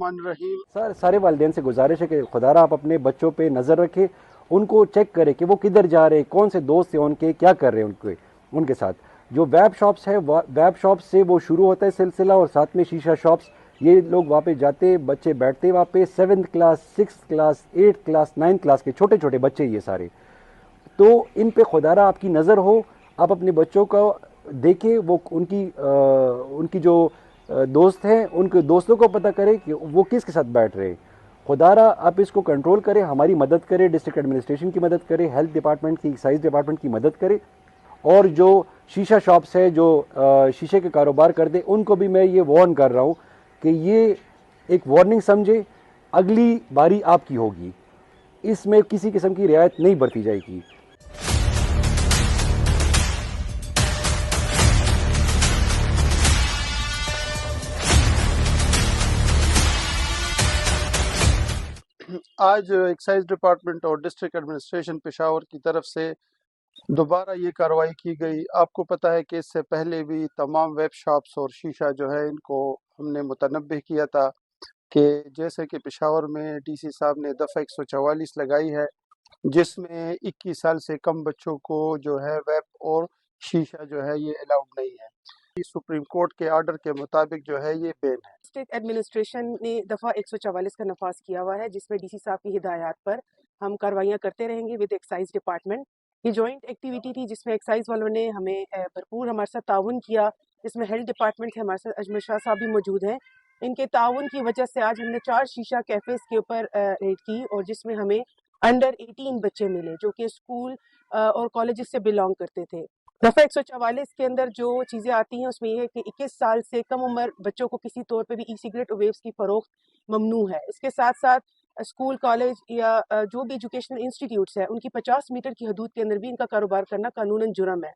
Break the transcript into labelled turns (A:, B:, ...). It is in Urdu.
A: الرحمن الرحیم۔
B: سارے والدین سے گزارش ہے کہ خدا را آپ اپنے بچوں پہ نظر رکھیں، ان کو چیک کریں کہ وہ کدھر جا رہے ہیں، کون سے دوست ہیں ان کے، کیا کر رہے ہیں ان کے ساتھ۔ جو ویب شاپس ہے، ویب شاپس سے وہ شروع ہوتا ہے سلسلہ، اور ساتھ میں شیشہ شاپس، یہ لوگ وہاں پہ جاتے، بچے بیٹھتے وہاں پہ، 7th class 6th class 8th class 9th class کے چھوٹے چھوٹے بچے یہ سارے۔ تو ان پہ خدا را آپ کی نظر ہو، آپ اپنے بچوں کو دیکھیں، وہ ان کی جو دوست ہیں ان کے دوستوں کو پتہ کریں کہ وہ کس کے ساتھ بیٹھ رہے ہیں۔ خدا را آپ اس کو کنٹرول کریں، ہماری مدد کریں، ڈسٹرکٹ ایڈمنسٹریشن کی مدد کریں، ہیلتھ ڈپارٹمنٹ کی، ایکسائز ڈپارٹمنٹ کی مدد کریں، اور جو شیشہ شاپس ہے، جو شیشے کے کاروبار کرتے، ان کو بھی میں یہ وارن کر رہا ہوں کہ یہ ایک وارننگ سمجھے، اگلی باری آپ کی ہوگی، اس میں کسی قسم کی رعایت نہیں برتی جائے گی۔
A: آج ایکسائز ڈپارٹمنٹ اور ڈسٹرکٹ ایڈمنسٹریشن پشاور کی طرف سے دوبارہ یہ کارروائی کی گئی۔ آپ کو پتہ ہے کہ اس سے پہلے بھی تمام ویب شاپس اور شیشہ جو ہے ان کو ہم نے متنبہ کیا تھا کہ جیسے کہ پشاور میں ڈی سی صاحب نے دفعہ 144 لگائی ہے، جس میں 21 سال سے کم بچوں کو جو ہے ویب اور شیشہ جو ہے یہ الاؤڈ نہیں ہے۔ سپریم کورٹ کے آرڈر کے مطابق جو ہے یہ بین ہے۔
C: اسٹیٹ ایڈمنسٹریشن نے دفعہ 144 کا نفاذ کیا ہوا ہے، جس میں ڈی سی صاحب کی ہدایات پر ہم کاروائیاں کرتے رہیں گے ود ایکسائز ڈپارٹمنٹ۔ یہ جوائنٹ ایکٹیویٹی تھی جس میں ایکسائز والوں نے ہمیں بھرپور ہمارے ساتھ تعاون کیا، جس میں ہیلتھ ڈپارٹمنٹ ہے، ہمارے ساتھ اجمل شاہ صاحب بھی موجود ہیں۔ ان کے تعاون کی وجہ سے آج ہم نے 4 شیشہ کیفیز کے اوپر ریڈ کی، اور جس میں ہمیں انڈر 18 بچے ملے جو کہ اسکول اور کالجز سے بلانگ کرتے تھے۔ دفعہ 144 کے اندر جو چیزیں آتی ہیں اس میں یہ ہے کہ 21 سال سے کم عمر بچوں کو کسی طور پہ بھی ای سگریٹ اور ویپس کی فروخت ممنوع ہے۔ اس کے ساتھ ساتھ اسکول، کالج یا جو بھی ایجوکیشنل انسٹیٹیوٹس ہیں ان کی 50 میٹر کی حدود کے اندر بھی ان کا کاروبار کرنا قانوناً جرم ہے۔